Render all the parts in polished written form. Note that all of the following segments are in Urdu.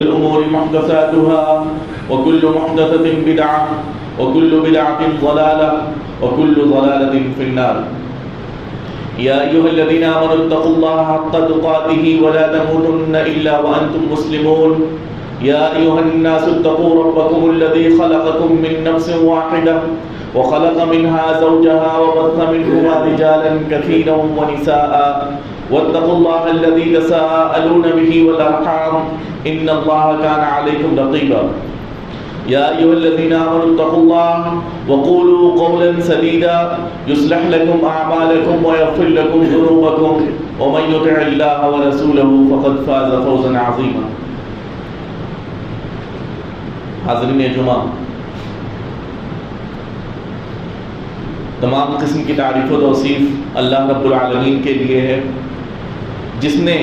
الأمور محدثاتها وكل محدثة بدعة وكل بدعة ضلالة وكل ضلالة في النار. يا أيها الذين آمنوا اتقوا الله حق تقاته ولا تموتن إلا وأنتم مسلمون. يا أيها الناس اتقوا ربكم الذي خلقكم من نفس واحدة وخلق منها زوجها وبث منهما رجالا كثيرا ونساء واتقوا الله الذي تساءلون به والأرحام إن الله كان عليكم رقيبا. يا أيها الذين آمنوا اتقوا الله وقولوا قولا سديدا يصلح لكم أعمالكم ويغفر لكم ذنوبكم ومن يطع الله ورسوله فقد فاز فوزا عظيما. حاضرین جمعہ، تمام قسم کی تعریف و توصیف اللہ رب العالمین کے لیے ہے، جس نے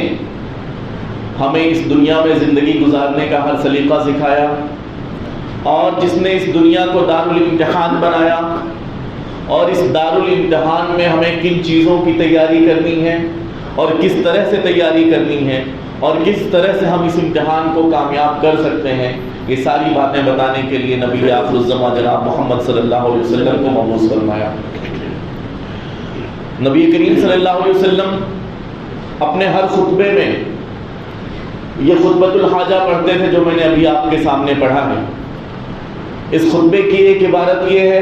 ہمیں اس دنیا میں زندگی گزارنے کا ہر سلیقہ سکھایا اور جس نے اس دنیا کو دارالامتحان بنایا، اور اس دارالامتحان میں ہمیں کن چیزوں کی تیاری کرنی ہے اور کس طرح سے تیاری کرنی ہے اور کس طرح سے ہم اس امتحان کو کامیاب کر سکتے ہیں، یہ ساری باتیں بتانے کے لیے نبی آخر الزمان جناب محمد صلی اللہ علیہ وسلم کو مبعوث فرمایا۔ نبی کریم صلی اللہ علیہ وسلم اپنے ہر خطبے میں یہ خطبۃ الحاجہ پڑھتے تھے جو میں نے ابھی آپ کے سامنے پڑھا ہے۔ اس خطبے کی ایک عبارت یہ ہے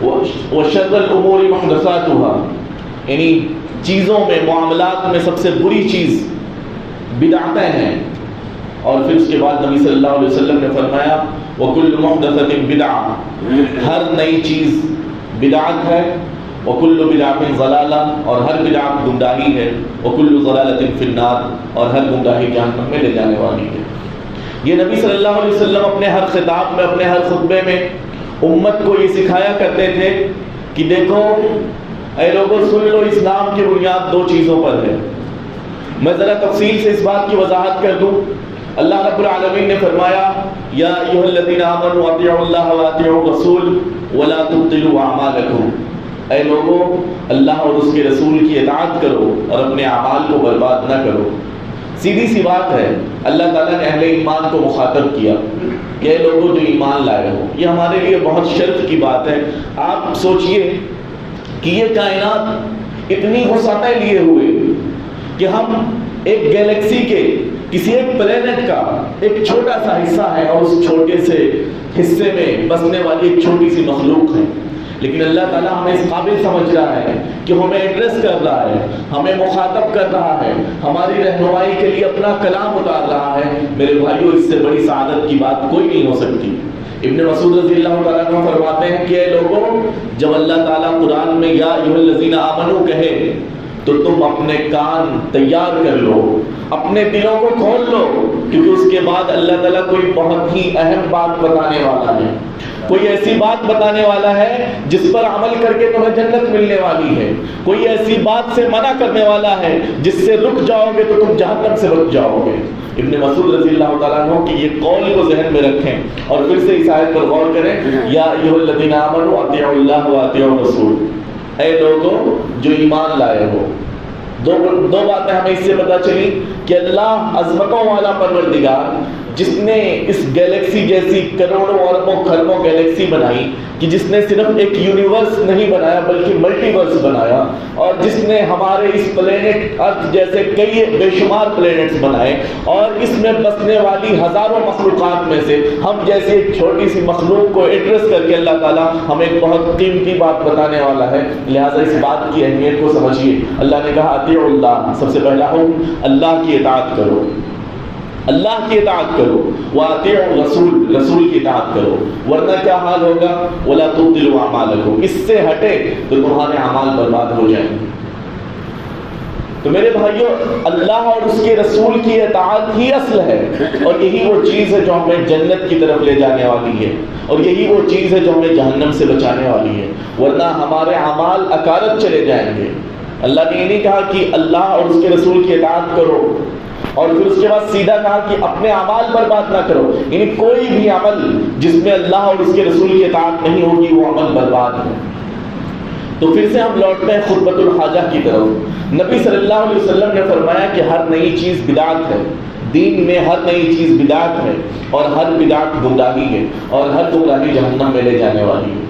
وَشَرَّ الْأُمُورِ مُحْدَثَاتُهَا، یعنی چیزوں میں، معاملات میں سب سے بری چیز بدعتیں ہیں۔ اور پھر اس کے بعد نبی صلی اللہ علیہ وسلم نے فرمایا وَكُلُّ مُحْدَثَةٍ بِدْعَةٍ، ہر نئی چیز بدعت ہے، وَكُلُّ بِدْعَةٍ ضَلَالَةٍ، اور ہر بدعت گمراہی ہے، وَكُلُّ ضَلَالَةٍ فِي النَّارِ، اور ہر گمراہی جہنم میں لے جانے والی ہے۔ یہ نبی صلی اللہ علیہ وسلم اپنے ہر خطاب میں، اپنے ہر خطبے میں امت کو یہ سکھایا کرتے تھے کہ دیکھو اے لوگوں، سن لو، اسلام کی بنیاد دو چیزوں پر ہے۔ میں ذرا تفصیل سے اس بات کی وضاحت کر دوں۔ اللہ رب العالمین نے فرمایا یا ایھا الذین آمنوا اطیعوا اللہ واطیعوا الرسول ولا تبطلوا اعمالکم، اے لوگوں اللہ اور اس کے رسول کی اطاعت کرو اور اپنے اعمال کو برباد نہ کرو۔ سیدھی سی بات ہے، اللہ تعالیٰ نے اہل ایمان کو مخاطب کیا کہ اے لوگوں جو ایمان لائے ہو۔ یہ ہمارے لیے بہت شرف کی بات ہے۔ آپ سوچئے کہ یہ کائنات اتنی وسعتیں لیے ہوئے کہ ہم ایک گیلیکسی کے کسی ایک پلینٹ کا ایک چھوٹا سا حصہ ہے اور اس چھوٹے سے حصے میں بسنے والی ایک چھوٹی سی مخلوق ہے، لیکن اللہ تعالیٰ ہمیں اس قابل سمجھ رہا ہے کہ ہمیں ایڈریس کر رہا ہے، ہمیں مخاطب کر رہا ہے، ہماری رہنمائی کے لیے اپنا کلام اتار رہا ہے۔ میرے بھائیوں، اس سے بڑی سعادت کی بات کوئی نہیں ہو سکتی۔ ابن مسعود رضی اللہ تعالیٰ عنہ فرماتے ہیں کہ اے لوگوں، جب اللہ تعالیٰ قرآن میں یا ایھا الذین آمنوا کہے تو تم اپنے کان تیار کر لو، اپنے دلوں کو کھول لو، کیونکہ اس کے بعد اللہ تعالیٰ کوئی بہت ہی اہم بات بتانے والا ہے، کوئی ایسی بات بتانے والا ہے جس پر عمل کر کے تمہیں جنت ملنے والی ہے، کوئی ایسی بات سے منع کرنے والا ہے جس سے رک جاؤ گے تو تم جہنم سے بچ جاؤ گے۔ ابن مسعود رضی اللہ تعالیٰ عنہ کی یہ قول کو ذہن میں رکھیں اور پھر سے اس آیت پر غور کریں یا ایھا الذین آمنوا اطیعوا اللہ واطیعوا الرسول، اے لوگوں جو ایمان لائے ہو۔ دو باتیں ہمیں اس سے پتہ چلی کہ اللہ عظمتوں والا پروردگار جس نے اس گیلیکسی جیسی کروڑوں اربوں خربوں گیلیکسی بنائی، کہ جس نے صرف ایک یونیورس نہیں بنایا بلکہ ملٹی ورس بنایا، اور جس نے ہمارے اس پلینٹ ارتھ جیسے کئی بے شمار پلینٹس بنائے، اور اس میں بسنے والی ہزاروں مخلوقات میں سے ہم جیسی ایک چھوٹی سی مخلوق کو ایڈریس کر کے اللہ تعالیٰ ہمیں ایک بہت قیمتی بات بتانے والا ہے۔ لہٰذا اس بات کی اہمیت کو سمجھیے۔ اللہ نے کہا اطیعوا اللہ، سب سے پہلا حکم اللہ کی اطاعت کرو، اللہ کی اطاعت کرو، واطیعوا الرسول، رسول کی اطاعت کرو، ورنہ کیا حال ہوگا ولا تبطلوا اعمالکم، اس سے ہٹے تو تمہارے اعمال برباد ہو جائیں گے۔ تو میرے بھائیوں، اللہ اور اس کے رسول کی اطاعت ہی اصل ہے، اور یہی وہ چیز ہے جو ہمیں جنت کی طرف لے جانے والی ہے، اور یہی وہ چیز ہے جو ہمیں جہنم سے بچانے والی ہے، ورنہ ہمارے اعمال اکارت چلے جائیں گے۔ اللہ نے یہ نہیں کہا کہ اللہ اور اس کے رسول کی اطاعت کرو اور پھر اس کے بعد سیدھا کہا کہ اپنے اعمال برباد نہ کرو، یعنی کوئی بھی عمل جس میں اللہ اور اس کے رسول کی اطاعت نہیں ہوگی وہ عمل برباد ہے۔ تو پھر سے ہم لوٹتے ہیں خطبۃ الحاجہ کی طرف۔ نبی صلی اللہ علیہ وسلم نے فرمایا کہ ہر نئی چیز بدعت ہے، دین میں ہر نئی چیز بدعت ہے اور ہر بدعت گمراہی ہے اور ہر گمراہی جہنم میں لے جانے والی ہے۔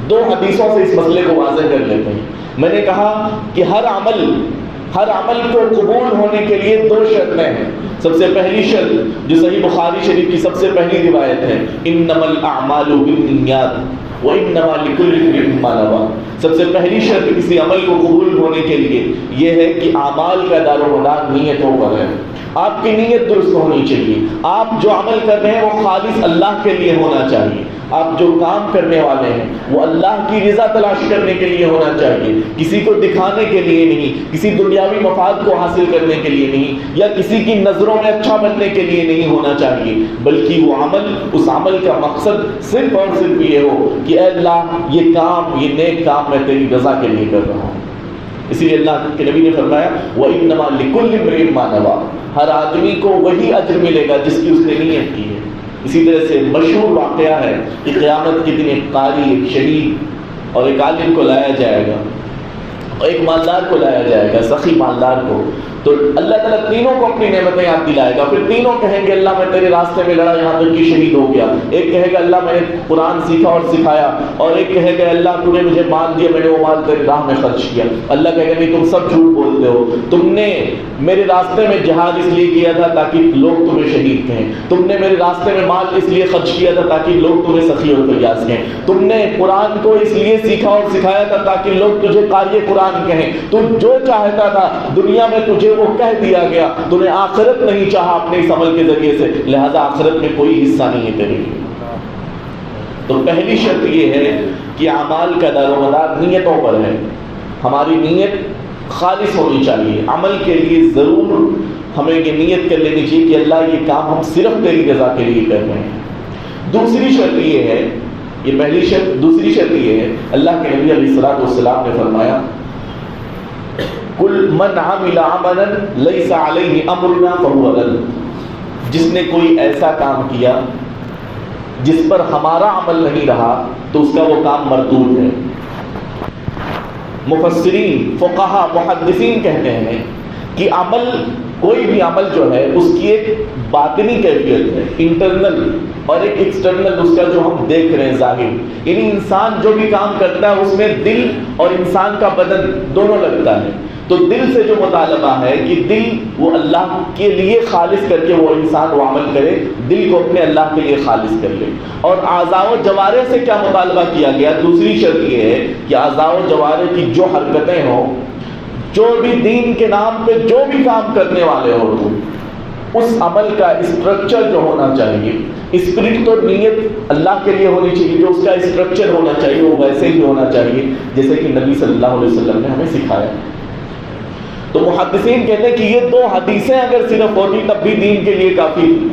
دو حدیثوں سے اس مسئلے کو واضح کر لیتے ہیں۔ میں نے کہا کہ ہر عمل کو قبول ہونے کے لیے دو شرطیں ہیں۔ سب سے پہلی شرط جو صحیح بخاری شریف کی سب سے پہلی روایت ہے، انما الاعمال بالنیات وانما لکل امرئ ما نوى۔ سب سے پہلی شرط کسی عمل کو قبول ہونے کے لیے یہ ہے کہ اعمال کا دار و مدار نیتوں پر ہے۔ آپ کی نیت درست ہونی چاہیے، آپ جو عمل کر رہے ہیں وہ خالص اللہ کے لیے ہونا چاہیے، آپ جو کام کرنے والے ہیں وہ اللہ کی رضا تلاش کرنے کے لیے ہونا چاہیے، کسی کو دکھانے کے لیے نہیں، کسی دنیاوی مفاد کو حاصل کرنے کے لیے نہیں، یا کسی کی نظروں میں اچھا بننے کے لیے نہیں ہونا چاہیے، بلکہ وہ عمل، اس عمل کا مقصد صرف اور صرف یہ ہو کہ اے اللہ یہ کام، یہ نیک کام میں تیری رضا کے لیے کر رہا ہوں۔ اسی لیے اللہ کے نبی نے فرمایا وَإِنَّمَا لِكُلِّ امْرِئٍ مَا نَوَى، ہر آدمی کو وہی اجر ملے گا جس کی اس نے نیت کی ہے۔ اسی طرح سے مشہور واقعہ ہے کہ قیامت کے دن ایک قاری، ایک شہید اور ایک عالم کو لایا جائے گا اور ایک مالدار کو لایا جائے گا، سخی مالدار کو، تو اللہ تعالیٰ تینوں کو اپنی نعمتیں یاد دلائے گا۔ پھر تینوں کہیں گے اللہ میں تیرے راستے میں لڑا یہاں تک کہ شہید ہو گیا۔ ایک کہے گا اللہ میں نے قرآن سیکھا اور سکھایا، اور ایک کہے گا اللہ تو نے مجھے مال دیا، میں نے وہ مال تیری راہ میں خرچ کیا۔ اللہ کہے گا نہیں تم سب جھوٹ بولتے ہو، تم نے میرے راستے میں جہاد اس لیے کیا تھا تاکہ لوگ تمہیں شہید کہیں، تم نے میرے راستے میں مال اس لیے خرچ کیا تھا تاکہ لوگ تمہیں سخی اور فیاض کہیں، تم نے قرآن کو اس لیے سیکھا اور سکھایا تھا تاکہ لوگ تجھے قاری قرآن کہیں، تو جو چاہتا تھا دنیا میں تجھے وہ کہہ دیا گیا، تو نے آخرت نہیں چاہا اپنے اس عمل کے ذریعے سے، لہذا آخرت میں کوئی حصہ نہیں ہے تیرے لیے۔ تو پہلی شرط یہ ہے کہ اعمال کا دار و مدار نیتوں پر ہے، ہماری نیت خالص ہونی چاہیے۔ عمل کے لیے ضرور ہمیں یہ نیت کر لینی چاہیے کہ اللہ یہ کام ہم صرف تیری رضا کے لیے کر رہے ہیں۔ دوسری شرط یہ ہے، یہ پہلی شرط، دوسری شرط یہ ہے، اللہ کے نبی علیہ الصلوۃ والسلام نے فرمایا کل من عمل عملا لیس علیہ امرنا فہو رد، جس نے کوئی ایسا کام کیا جس پر ہمارا عمل نہیں رہا تو اس کا وہ کام مردود ہے۔ مفسرین، فقہا، محدثین کہتے ہیں کہ عمل، کوئی بھی عمل جو ہے اس کی ایک باطنی کیفیت ہے، انٹرنل، اور ایک ایکسٹرنل، اس کا جو ہم دیکھ رہے ہیں ظاہر، یعنی انسان جو بھی کام کرتا ہے اس میں دل اور انسان کا بدن دونوں لگتا ہے۔ تو دل سے جو مطالبہ ہے کہ دل وہ اللہ کے لیے خالص کر کے وہ انسان وہ عمل کرے، دل کو اپنے اللہ کے لیے خالص کر لے۔ اور اعضاء و جوارح سے کیا مطالبہ کیا گیا؟ دوسری شرط یہ ہے کہ اعضاء و جوارح کی جو حرکتیں ہوں، جو بھی دین کے نام پہ جو بھی کام کرنے والے ہو، اس عمل کا اسٹرکچر جو ہونا چاہیے، اسپرٹ تو نیت اللہ کے لیے ہونی چاہیے، جو اس کا اسٹرکچر ہونا چاہیے وہ ویسے ہی ہونا چاہیے جیسے کہ نبی صلی اللہ علیہ وسلم نے ہمیں سکھایا۔ تو محدثین کہتے ہیں کہ یہ دو حدیثیں اگر صرف ہوتی تب بھی دین کے لیے کافی تھی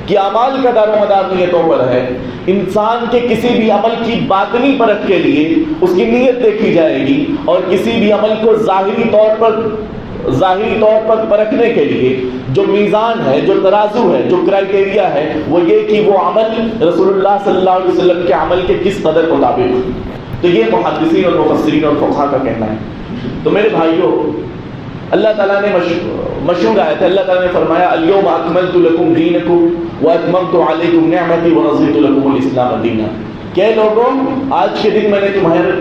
کہ اعمال کا دار و مدار نیتوں پر ہے۔ انسان کے کسی بھی عمل کی باطنی پرکھ کے لیے اس کی نیت دیکھی جائے گی، اور کسی بھی عمل کو ظاہری طور پر پرکھنے کے لیے جو میزان ہے، جو ترازو ہے، جو کرائٹیریا ہے، وہ یہ کہ وہ عمل رسول اللہ صلی اللہ علیہ وسلم کے عمل کے کس قدر مطابق۔ تو یہ محدثین اور مفسرین اور فقہا کا کہنا ہے۔ تو میرے بھائیوں، اللہ تعالیٰ نے مشہور آیت ہے، اللہ تعالیٰ نے فرمایا الیوم اکملت لکم دینکم واتممت علیکم نعمتی ورضیت لکم الاسلام دینا، کہ لوگوں آج کے دن میں نے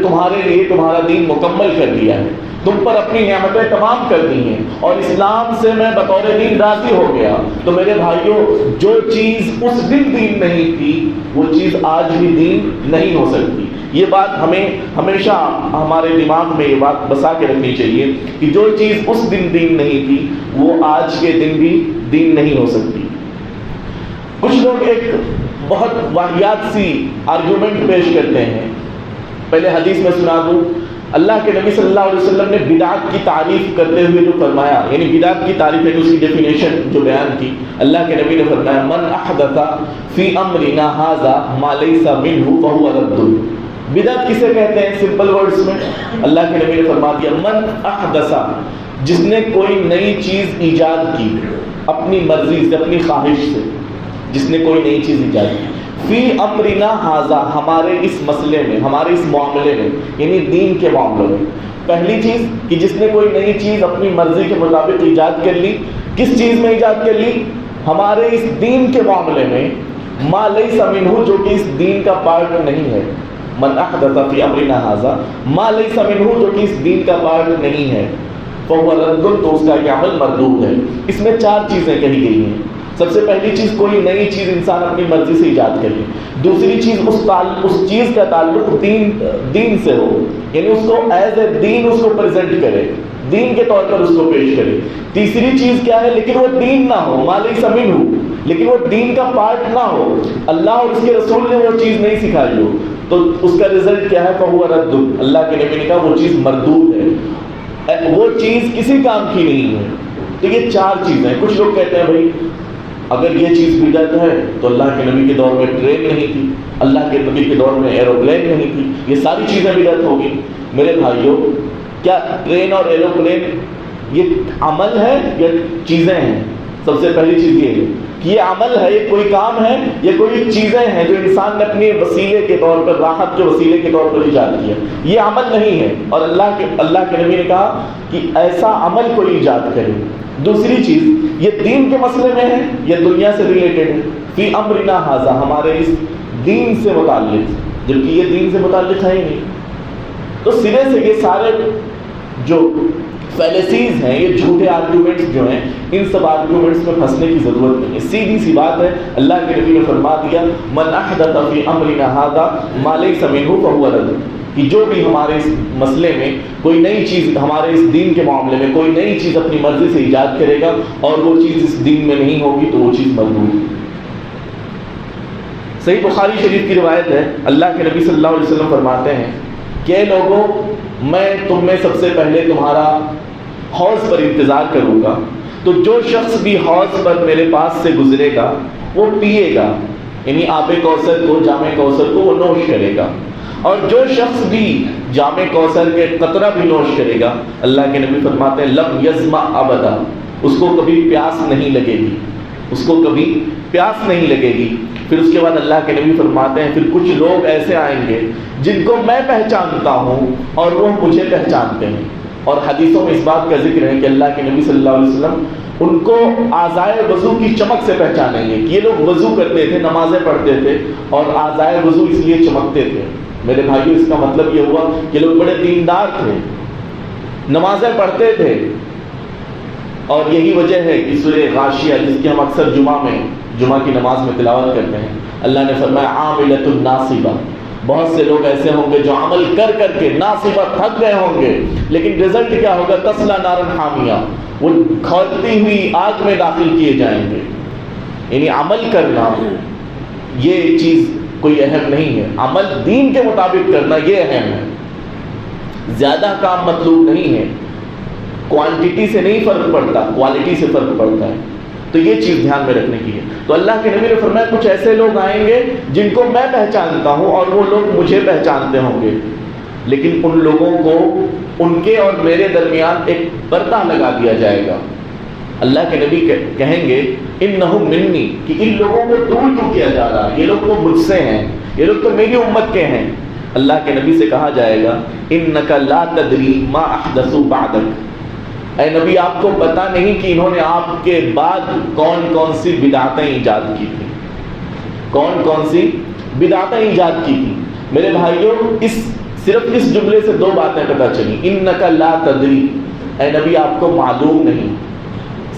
تمہارے لیے تمہارا دین مکمل کر دیا ہے، تم پر اپنی نعمتیں تمام کر دی ہیں، اور اسلام سے میں بطور دین راضی ہو گیا۔ تو میرے بھائیوں، جو چیز اس دن دین نہیں تھی وہ چیز آج بھی دین نہیں ہو سکتی۔ یہ بات ہمیں ہمیشہ ہمارے دماغ میں یہ بات بسا کے رکھنی چاہیے کہ جو چیز اس دن دین نہیں تھی وہ آج کے دن بھی دین نہیں ہو سکتی۔ کچھ لوگ ایک بہت واہیات سی آرگومنٹ پیش کرتے ہیں، پہلے حدیث میں سنا دوں۔ اللہ کے نبی صلی اللہ علیہ وسلم نے بدعت کی تعریف کرتے ہوئے جو فرمایا، یعنی بدعت کی تعریف ہے اس کی ڈیفینیشن جو بیان کی، اللہ کے نبی نے فرمایا من احدث فی امرنا ھذا ما لیس منہ فہو رد۔ بدعت کسے کہتے ہیں سمپل ورڈز میں؟ اللہ کے نبی نے فرما دیا من احدث، جس نے کوئی نئی چیز ایجاد کی اپنی مرضی سے، اپنی خواہش سے، جس نے کوئی نئی چیز ایجاد کی فی امرنا ھذا، ہمارے اس مسئلے میں، ہمارے اس معاملے میں، یعنی دین کے معاملے میں۔ پہلی چیز کہ جس نے کوئی نئی چیز اپنی مرضی کے مطابق ایجاد کر لی، کس چیز میں ایجاد کر لی؟ ہمارے اس دین کے معاملے میں ما لیس منہ، جو کہ اس دین کا پارٹ نہیں ہے، من احدث فی امرنا ھذا ما لیس منہ، جو کہ اس دین کا پارٹ نہیں ہے، فهو رد، تو اس کا یہ عمل مردود ہے۔ اس میں 4 چیزیں کہی گئی ہیں۔ سب سے پہلی چیز، کوئی نئی چیز انسان اپنی مرضی سے ایجاد کرے۔ دوسری چیز، اس چیز کا تعلق دین سے ہو، یعنی اس کو ایز اے دین اس کو پریزنٹ کرے، دین کے طور پر اس کو پیش کرے۔ تیسری چیز کیا ہے، لیکن وہ دین نہ ہو، ما لیس منہ، لیکن وہ دین کا پارٹ نہ ہو، اللہ اور اس کے رسول نے وہ چیز نہیں سکھائی ہو، تو اس کا رزلٹ کیا ہے، فهو رد، اللہ کے نبی نے کہا وہ چیز مردود ہے، وہ چیز کسی کام کی نہیں ہے۔ تو یہ 4 چیزیں۔ کچھ لوگ کہتے ہیں بھائی اگر یہ چیز بدعت ہے تو اللہ کے نبی کے دور میں ٹرین نہیں تھی، اللہ کے نبی کے دور میں ایروپلین نہیں تھی، یہ ساری چیزیں بدعت ہوگی۔ میرے بھائیوں، کیا ٹرین اور ایروپلین یہ عمل ہے یا چیزیں ہیں؟ سب سے پہلی چیز یہ ہے کہ یہ عمل ہے، یہ کوئی کام ہے، یہ کوئی چیزیں ہیں جو انسان نے اپنے وسیلے کے طور پر، راحت کے وسیلے کے طور پر ایجاد کیا، یہ عمل نہیں ہے۔ اور اللہ کے نبی نے کہا کہ ایسا عمل کوئی ایجاد کرے۔ دوسری چیز، یہ دین کے مسئلے میں ہے، یہ دنیا سے ریلیٹڈ ہے، فی امرنا ھذا، ہمارے اس دین سے متعلق، جبکہ یہ دین سے متعلق ہے ہی نہیں۔ تو سرے سے یہ سارے جو فیلسیز ہیں، یہ جھوٹے آرگیومنٹس جو ہیں، ان سب آرگیومنٹس میں پھنسنے کی ضرورت نہیں ہے۔ سیدھی سی بات ہے، اللہ کے نبی نے فرما دیا من احدث فی امرنا ھذا ما لیس منہ فهو رد، کہ جو بھی ہمارے اس مسئلے میں کوئی نئی چیز، ہمارے اس دین کے معاملے میں کوئی نئی چیز اپنی مرضی سے ایجاد کرے گا اور وہ چیز اس دین میں نہیں ہوگی تو وہ چیز مردود ہے۔ صحیح بخاری شریف کی روایت ہے، اللہ کے نبی صلی اللہ علیہ وسلم فرماتے ہیں کہ لوگوں، میں تم میں سب سے پہلے تمہارا حوض پر انتظار کروں گا، تو جو شخص بھی حوض پر میرے پاس سے گزرے گا وہ پیے گا، یعنی آب کوثر کو، جام کوثر کو وہ نوش کرے گا، اور جو شخص بھی جام کوثر کے قطرہ بھی نوش کرے گا، اللہ کے نبی فرماتے ہیں لم یظمأ ابدا، اس کو کبھی پیاس نہیں لگے گی، اس کو کبھی پیاس نہیں لگے گی۔ پھر اس کے بعد اللہ کے نبی فرماتے ہیں پھر کچھ لوگ ایسے آئیں گے جن کو میں پہچانتا ہوں اور وہ مجھے پہچانتے ہیں، اور حدیثوں میں اس بات کا ذکر ہے کہ اللہ کے نبی صلی اللہ علیہ وسلم ان کو اعضائے وضو کی چمک سے پہچانیں گے کہ یہ لوگ وضو کرتے تھے، نمازیں پڑھتے تھے اور اعضائے وضو اس لیے چمکتے تھے۔ میرے بھائیو، اس کا مطلب یہ ہوا کہ لوگ بڑے دیندار تھے، نمازیں پڑھتے تھے، اور یہی وجہ ہے کہ سورہ غاشیہ جس کی ہم اکثر جمعہ کی نماز میں تلاوت کرتے ہیں، اللہ نے فرمایا عاملۃ ناصبہ، بہت سے لوگ ایسے ہوں گے جو عمل کر کر کے ناصبہ تھک گئے ہوں گے، لیکن رزلٹ کیا ہوگا، تصلی نارا حامیہ، وہ کھولتی ہوئی آگ میں داخل کیے جائیں گے۔ یعنی عمل کرنا یہ چیز کوئی اہم نہیں ہے، عمل دین کے مطابق کرنا یہ اہم ہے، زیادہ کام مطلوب نہیں ہے، کوانٹٹی سے نہیں فرق پڑتا، کوالٹی سے فرق پڑتا ہے، تو یہ چیز دھیان میں رکھنے کی ہے۔ تو اللہ کے نبی نے فرمایا کچھ ایسے لوگ آئیں گے جن کو میں پہچانتا ہوں اور وہ لوگ مجھے پہچانتے ہوں گے، لیکن ان لوگوں کو ان کے اور میرے درمیان ایک پردہ لگا دیا جائے گا۔ اللہ کے نبی کہیں گے انہم منی، کہ ان لوگوں کو دور کیوں کیا جا رہا ہے، یہ لوگ تو مجھ سے ہیں، یہ لوگ تو میری امت کے ہیں۔ اللہ کے نبی سے کہا جائے گا انک لا تدری ما احدثوا بعدک، اے نبی آپ کو پتہ نہیں کہ انہوں نے آپ کے بعد کون کون سی بدعتیں ایجاد کی تھی، کون کون سی بدعتیں ایجاد کی تھی۔ میرے بھائیوں، صرف اس جملے سے 2 باتیں پتہ چلی، انک لا تدری، اے نبی آپ کو معلوم نہیں۔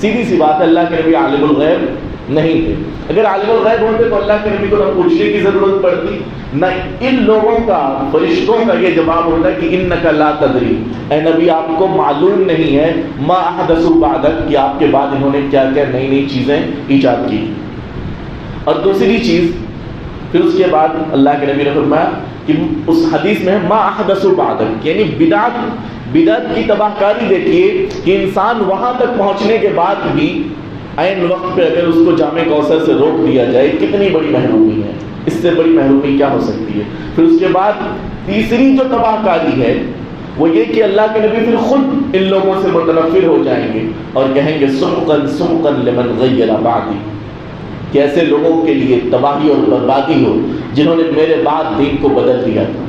سیدھی سی بات ہے، اللہ کے نبی عالم الغیب نہیں تھے، اگر عالم الغیب ہوتے تو اللہ کے نبی کو نہ پوچھنے کی ضرورت پڑتی، نہ ان لوگوں کا، فرشتوں کا یہ جواب ہوتا کہ انک لا تدری، اے نبی آپ کو معلوم نہیں ہے ما احدثوا بعدک، کہ آپ کے بعد انہوں نے کیا کیا نئی نئی چیزیں ایجاد کی۔ اور دوسری چیز، پھر اس کے بعد اللہ کے نبی نے فرمایا کہ اس حدیث میں ما احدثوا بعدک، یعنی بدعت کی تباہ کاری دیکھیے کہ انسان وہاں تک پہنچنے کے بعد بھی عین وقت پہ اگر اس کو جامع کوثر سے روک دیا جائے، کتنی بڑی محرومی ہے، اس سے بڑی محرومی کیا ہو سکتی ہے۔ پھر اس کے بعد تیسری جو تباہ کاری ہے وہ یہ کہ اللہ کے نبی پھر خود ان لوگوں سے متنفر ہو جائیں گے اور کہیں گے سحقا سحقا لمن غیر بعدی، کہ ایسے لوگوں کے لیے تباہی اور بربادی ہو جنہوں نے میرے بعد دین کو بدل دیا تھا۔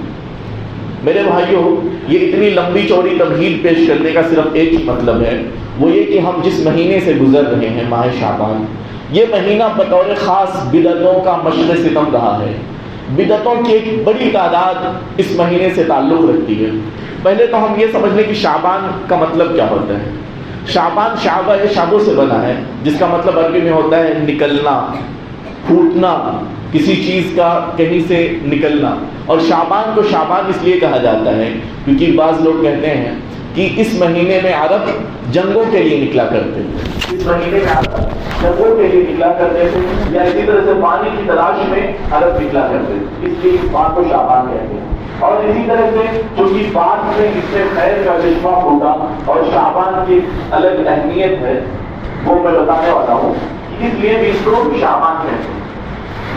میرے بھائیوں، یہ اتنی لمبی چوڑی تمہید پیش کرنے کا صرف ایک ہی مطلب ہے، وہ یہ کہ ہم جس مہینے سے گزر رہے ہیں، ماہ شعبان، یہ مہینہ بطور خاص بدعتوں کا مشعل ستم رہا ہے. بدعتوں کی ایک بڑی تعداد اس مہینے سے تعلق رکھتی ہے. پہلے تو ہم یہ سمجھ لیں کہ شعبان کا مطلب کیا ہوتا ہے. شعبان شعبہ ہے، شعبوں سے بنا ہے، جس کا مطلب عربی میں ہوتا ہے نکلنا، پھوٹنا، کسی چیز کا کہیں سے نکلنا. اور شعبان کو شعبان اس لیے کہا جاتا ہے کیونکہ بعض لوگ کہتے ہیں کہ اس مہینے میں عرب جنگوں کے لیے نکلا کرتے تھے، اس مہینے میں عرب جنگوں کے لیے نکلا کرتے تھے، یا اسی طرح سے پانی کی تلاش میں عرب نکلا کرتے تھے، اس لیے اس بات کو شعبان کہتے ہیں. اور اسی طرح سے چونکہ بعد میں اس میں خیر کا چشمہ پھوٹا اور شعبان کی الگ اہمیت ہے وہ میں بتانے والا ہوں، اس لیے بھی اس کو شعبان کہتے ہیں.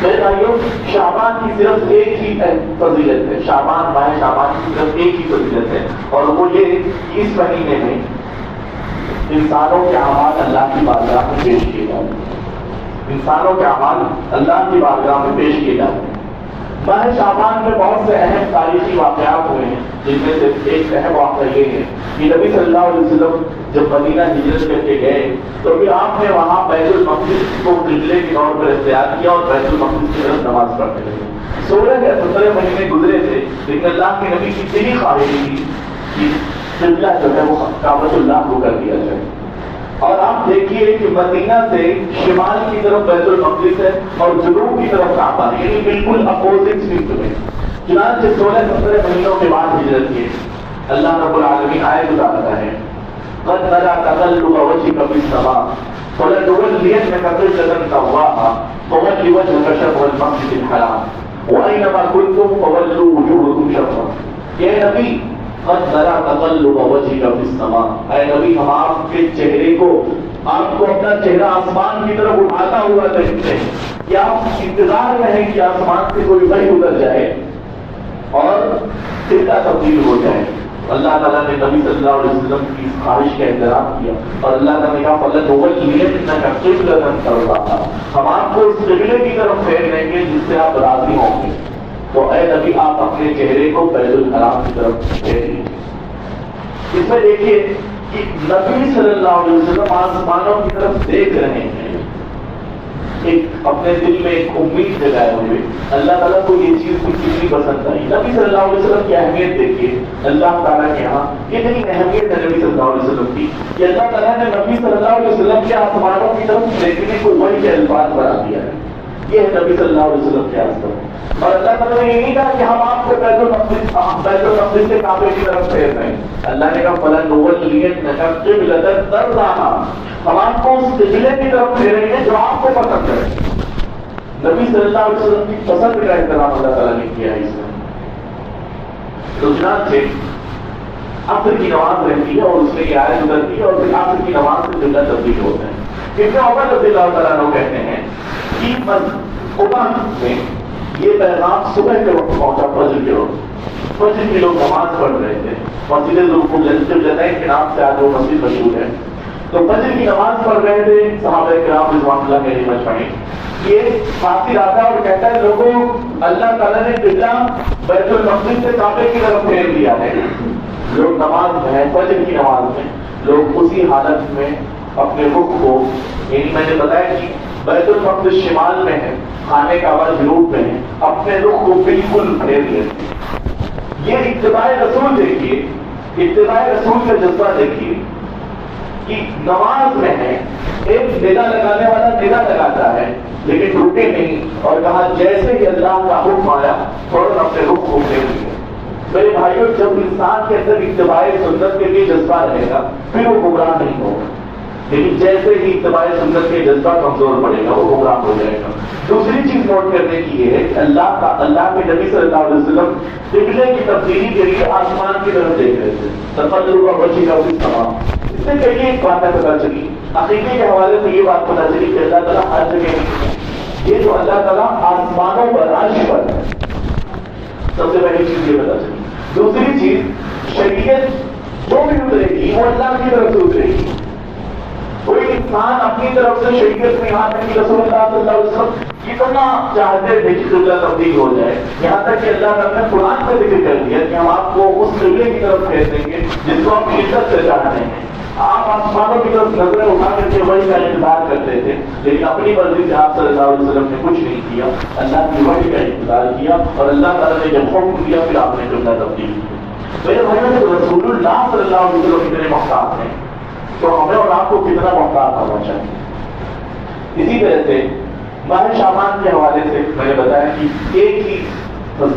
میرے بھائیوں، شعبان کی صرف ایک ہی فضیلت ہے، شعبان ماہ شعبان کی صرف ایک ہی فضیلت ہے، اور وہ یہ کہ اس مہینے میں انسانوں کے اعمال اللہ کی بارگاہ میں پیش کیے جاتے ہیں. انسانوں کے اعمال اللہ کی بارگاہ میں پیش کیے جاتے ہیں. ماہ شعبان میں بہت سے اہم تاریخی واقعات ہوئے ہیں، جن میں سے ایک اہم واقعہ یہ ہے کہ نبی صلی اللہ علیہ وسلم جب مدینہ ہجرت کر کے گئے تو پھر آپ نے وہاں بیت المقدس کو قبلے کے طور پر اختیار کیا اور بیت المقدس کی طرف نماز پڑھنے لگے. 16 یا 17 مہینے گزرے تھے، لیکن اللہ کے نبی کی اتنی خواہش تھی کہ قبلہ جو ہے وہ کعبۃ اللہ کو کر دیا جائے. اور آپ دیکھیے کہ مدینہ سے شمال کی طرف بیت المقدس ہے اور جنوب کی طرف کعبہ ہے، یعنی بالکل اپوزٹ سمت میں. چنانچہ 16-17 مہینوں کے بعد ہجرت کی اللہ رب العالمین آیت اتارتا ہے قد نرى تقلب وجهك في السماء فلنولينك قبلة ترضاها فول وجهك شطر المسجد الحرام وأينما كنتم فولوا وجوهكم شطرا. اے نبی قد نرى تقلب وجهك في السماء، اے نبی ہم آپ کے چہرے کو، آپ کو اپنا چہرہ آسمان کی طرف اٹھاتا ہوا دیکھتے ہیں کہ آپ انتظار میں ہیں کہ آسمان سے کوئی وحی اتر جائے اور خطہ تبدیل ہو جائے. اللہ تعالیٰ نے نبی صلی اللہ علیہ وسلم کی اس خواہش کا احترام کیا اور اللہ تعالیٰ نے کہا فَلَنُوَلِّيَنَّكَ قِبْلَةً تَرْضَاهَا، ہم آپ کو اس قبلے کی طرف پھیر دیں گے جس سے آپ راضی ہوں گے. تو اے نبی آپ اپنے چہرے کو بیت الحرام کی طرف پھیر لیجیے. اس میں دیکھیے کہ نبی صلی اللہ علیہ وسلم آسمانوں کی طرف دیکھ رہے ہیں، ایک اپنے دل میں ایک امید جگائے ہوئے. اللہ تعالیٰ کو یہ چیز کتنی پسند آئی. نبی صلی اللہ علیہ وسلم کی اہمیت دیکھیے، اللہ تعالیٰ کے یہاں کتنی اہمیت ہے نبی صلی اللہ علیہ وسلم کی کہ اللہ تعالیٰ نے نبی صلی اللہ علیہ وسلم کے آسمانوں کی طرف دیکھنے کو وہی کے الفاظ بنا دیا ہے. یہ ہے نبی صلی اللہ علیہ وسلم کے آسمان. اور اللہ تعالیٰ نے یہ نہیں کہا کہ ہم آپ کو بیت المقدس سے کعبے کی طرف پھیر رہے ہیں. اللہ نے کہا فَلَنُوَلِّيَنَّكَ قِبْلَةً تَرْضَاهَا، ہم آپ کو اس قبلے کی طرف پھیریں گے جو آپ کو پسند ہے. نبی صلی اللہ علیہ وسلم کی پسند کا احترام اللہ تعالیٰ نے کیا ہے اس میں. تو چنانچہ عصر کی نماز رہتی ہے اور اس میں یہ آیت اترتی ہے اور پھر عصر کی نماز سے قبلہ تبدیل ہوتا ہے. ابن عمر رضی اللہ تعالیٰ عنہ کہتے ہیں کہ قباء میں یہ پیغام صبح کے وقت پہنچا، فجر کے وقت. فجر کی لوگ نماز پڑھ رہے تھے. مسجد ذوالقرنین کے نام سے آج وہ مسجد مشہور ہے. تو فجر کی نماز پڑھ رہے تھے صحابہ کرام رضوان اللہ علیہم اجمعین. یہ فاصل آتا ہے اور کہتا ہے لوگوں اللہ تعالیٰ نے قبلہ بیت المقدس سے کعبے کی طرف پھیر دیا ہے. لوگ نماز میں ہے، فجر کی نماز میں لوگ اسی حالت میں اپنے رخ کو، یعنی میں نے بتایا کہ بیت المقدس شمال میں ہے، خانہ کعبہ جنوب میں ہے، اپنے رخ کو بالکل پھیر لیتے. یہ اتباع رسول دیکھیے، اتباع رسول کا جذبہ دیکھیے کہ نماز میں ہے، ایک ندا لگانے والا ندا لگاتا ہے لیکن رکے نہیں اور کہا جیسے ہی اللہ کا حکم آیا فوراً اپنے رخ کو پھیر لیا. میرے بھائیوں، جب انسان کے اندر اتباع سنت کے لیے جذبہ رہے گا پھر وہ گمراہ نہیں ہوگا، لیکن جیسے ہی اتباع سنت کے جذبہ کمزور پڑے گا وہ گمراہ ہو جائے گا. دوسری چیز نوٹ کرنے کی یہ ہے کہ اللہ کے نبی صلی اللہ علیہ وسلم قبلے کی تبدیلی کے لیے آسمان کی طرف دیکھ رہے تھے. تقلب وجهك في السماء، اس سے کئی ایک باتیں پتہ چلی. عقیدے کے حوالے سے یہ بات پتہ چلی کہ اللہ تعالیٰ ہر جگہ نہیں ہے. یہ جو اللہ تعالیٰ آسمانوں پر عرش پر ہے، سب سے پہلی چیز یہ پتہ چلی. دوسری چیز شریعت جو بھی اترے گی وہ اللہ کی طرف سے اترے گی. کوئی انسان اپنی طرف سے شریعت میں یہاں تک کہ رسول اللہ صلی اللہ علیہ وسلم کتنا چاہتے تھے کہ قبلہ تبدیل ہو جائے، یہاں تک کہ اللہ تعالیٰ نے قرآن میں ذکر کر دیا کہ ہم آپ کو اس قبلے کی طرف پھیر دیں گے جس کو ہم شدت سے چاہتے ہیں. آپ آسمانوں کی طرف نظریں اٹھا کر کے وحی کا انتظار کرتے تھے، لیکن اپنی مرضی سے آپ صلی اللہ علیہ وسلم نے کچھ نہیں کیا، اللہ کی وحی کا انتظار کیا، اور اللہ تعالیٰ نے جب حکم دیا پھر آپ نے قبلہ تبدیل کیا۔ میرے بھائیوں نے رسول اللہ صلی اللہ علیہ وسلم کتنے محتاط ہیں، تو ہمیں اور آپ کو کتنا محتاط ہونا چاہیے۔ اسی طرح سے ماہ شعبان کے حوالے سے میں نے بتایا کہ ایک ہی اس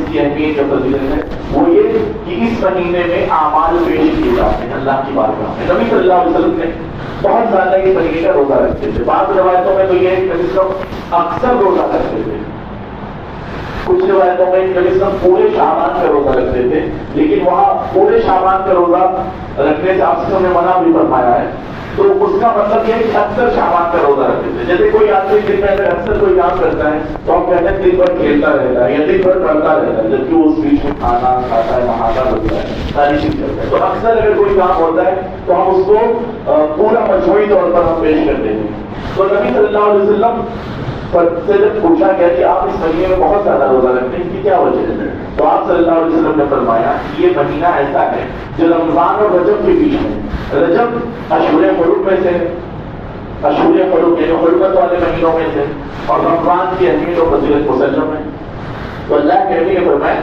کی اہمیت اور فضیلت ہے، وہ یہ کہ اس مہینے میں اعمال پیش کیے جاتے ہیں اللہ کی بارگاہ میں۔ نبی صلی اللہ علیہ وسلم نے بہت زیادہ اس مہینے کا روزہ رکھتے تھے، بعض روایتوں میں تو یہ ہے کہ نبی اکثر روزہ رکھتے تھے، کچھ روایتوں میں نبی پورے شعبان کا روزہ رکھتے تھے، لیکن وہاں پورے شعبان کا روزہ رکھنے سے آپ نے منع بھی فرمایا ہے، تو اس کا مطلب یہ ہے کہ اکثر شعبان کا روزہ رکھتے تھے۔ جیسے کوئی آدمی دن میں اگر اکثر کوئی کام کرتا ہے تو ہم کہتے ہیں دن بھر کھیلتا رہتا ہے یا دن بھر پڑھتا رہتا ہے، جبکہ وہ اس بیچ میں کھانا کھاتا ہے، نہاتا رہتا ہے، ساری چیز کرتا ہے۔ تو اکثر اگر کوئی کام ہوتا ہے تو ہم اس کو پورا مجموعی طور پر ہم پیش کرتے ہیں۔ تو نبی صلی اللہ علیہ وسلم سے جب پوچھا گیا کہ آپ اس مہینے میں بہت زیادہ روزہ رکھتے ہیں، اس کی کیا وجہ ہے، تو آپ صلی اللہ علیہ وسلم نے فرمایا کہ یہ مہینہ ایسا ہے جو رمضان اور رجب کے بیچ میں، رجب اشہر حرم میں سے، اشہر حرم یعنی حرمت والے مہینوں میں سے، اور رمضان کی اہمیت اور فضیلت مسلم ہے۔ تو اللہ کے نبی نے فرمایا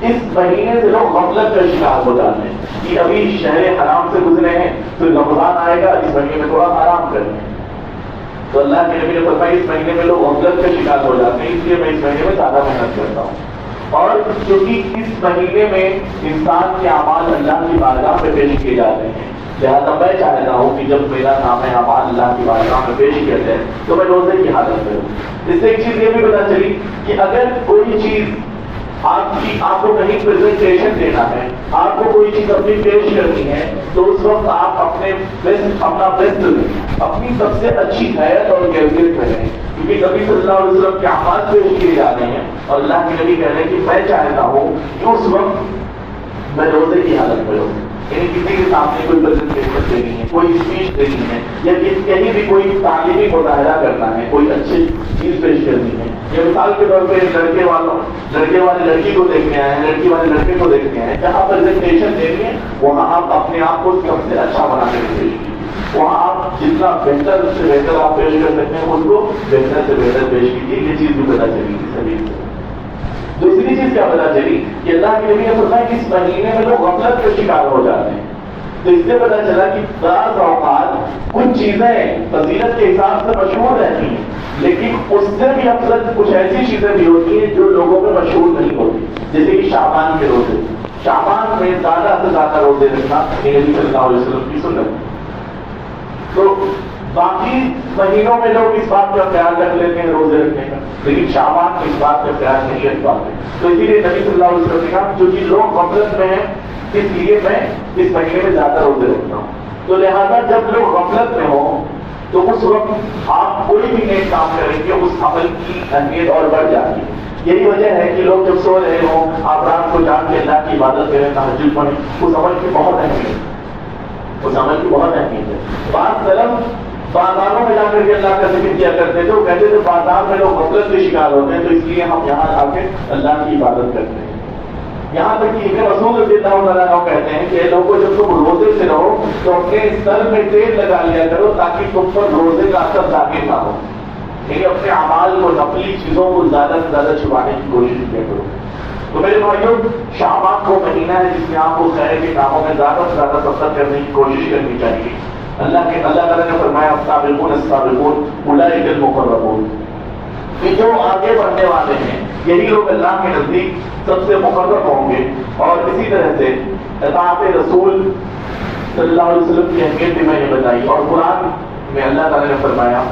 اس مہینے سے لوگ غفلت کا شکار ہو جاتے ہیں کہ ابھی شہر حرام سے گزرے ہیں تو رمضان آئے گا، اس مہینے میں تھوڑا آرام کریں۔ تو اللہ کے نبی نے فرمایا اس مہینے میں لوگ غفلت کا شکار ہو جاتے ہیں، اس لیے میں اس مہینے میں زیادہ محنت کرتا ہوں۔ اور کیونکہ اس مہینے میں انسان کے اعمال اللہ کی بارگاہ میں پیش کیے جاتے ہیں، لہٰذا میں چاہتا ہوں کہ جب میرا نام اعمال اللہ کی بارگاہ میں پیش کیا جائے تو میں روزے کی حالت کروں۔ اس سے ایک چیز یہ بھی پتا چلی کہ اگر کوئی چیز آپ کو کہیں پریزنٹیشن دینا ہے، آپ کو کوئی چیز اپنی پیش کرنی ہے، تو اس وقت آپ اپنا بیسٹ دیں، اپنی سب سے اچھی حیرت اور کیفیت کریں، کیونکہ نبی صلی اللہ علیہ وسلم کے اعمال پیش کیے جاتے ہیں، اور اللہ کے نبی کہہ رہے ہیں کہ میں چاہتا ہوں کہ اس وقت میں روزے کی حالت میں ہوں، یعنی کسی کے سامنے کوئی پریزنٹیشن دینی ہے، کوئی اسپیچ دینی ہے، یا کہیں بھی کوئی تعلیمی مظاہرہ کرنا ہے، کوئی اچھی چیز پیش کرنی ہے، یا مثال کے طور پہ لڑکے والے لڑکی کو دیکھنے آئے ہیں، لڑکی والے لڑکے کو دیکھنے آئے ہیں، جہاں پریزنٹیشن دینی ہے وہاں آپ اپنے آپ کو سب سے اچھا بنا کے پیش کیجیے، وہاں آپ جتنا بہتر سے بہتر آپ پیش کر سکتے ہیں اس کو بہتر سے بہتر پیش کیجیے۔ یہ چیز بھی پتا چلی سبھی سے۔ دوسری چیز کیا پتا چلی کہ اللہ کے نبی نے فرمایا کہ اس مہینے میں لوگ غفلت کا شکار ہو جاتے ہیں، تو اس سے پتا چلا کہ بعض اوقات کچھ چیزیں فضیلت کے حساب سے مشہور رہتی ہیں، لیکن اس سے بھی افضل کچھ ایسی چیزیں بھی ہوتی ہیں جو لوگوں میں مشہور نہیں ہوتی، جیسے کہ شعبان کے روزے، شعبان میں زیادہ سے زیادہ روزے رکھنا نبی صلی اللہ علیہ وسلم کی سنت ہے۔ تو باقی مہینوں میں لوگ اس بات کا خیال رکھ لیتے ہیں روزے رکھنے کا، لیکن شعبان میں اس بات کا خیال نہیں رکھ پاتے، تو اسی لیے نبی صلی اللہ علیہ وسلم نے کہا کیونکہ لوگ غفلت میں ہیں اس لیے میں اس مہینے میں زیادہ روزے رکھتا ہوں۔ تو لہذا جب لوگ غفلت میں ہوں تو اس وقت آپ کوئی بھی نیک کام کریں گے اس عمل کی اہمیت اور بڑھ جاتی ہے۔ یہی وجہ ہے کہ لوگ جب سو رہے ہوں آپ رات کو جان کے اللہ کی عبادت کریں، تہجد پڑھیں، اس عمل کی بہت اہمیت ہے، اس عمل کی بہت اہمیت ہے۔ بعض سلف بازاروں میں جا کر کے اللہ کا ذکر کیا کرتے تھے، وہ کہتے تھے بازار میں لوگ غفلت کے شکار ہوتے ہیں تو اس لیے ہم یہاں آ کے اللہ کی عبادت کرتے ہیں۔ یہاں تک کہ ابن مسعود رضی اللہ عنہ کہتے ہیں کہ لوگوں جب تم روزے سے رہو تو اپنے سر میں تیل لگا لیا کرو تاکہ تم پر روزے کا اثر ظاہر نہ ہو، یعنی اپنے اعمال کو، نفلی چیزوں کو زیادہ سے زیادہ چھپانے کی کوشش کیا کرو۔ تو میرے بھائیوں، شعبان وہ مہینہ ہے جس میں آپ کو خیر کے کاموں میں زیادہ سے زیادہ سفر کرنے کی کوشش کرنی چاہیے۔ اللہ تعالیٰ نے فرمایا السابقون السابقون اولئک المقربون، کہ جو آگے بڑھنے والے ہیں یہی لوگ اللہ کے نزدیک سب سے مقرب ہوں گے۔ اور اسی طرح سے اطاعت رسول صلی اللہ علیہ وسلم کی اہمیت بھی میں نے بتائی، اور قرآن میں اللہ تعالیٰ نے فرمایا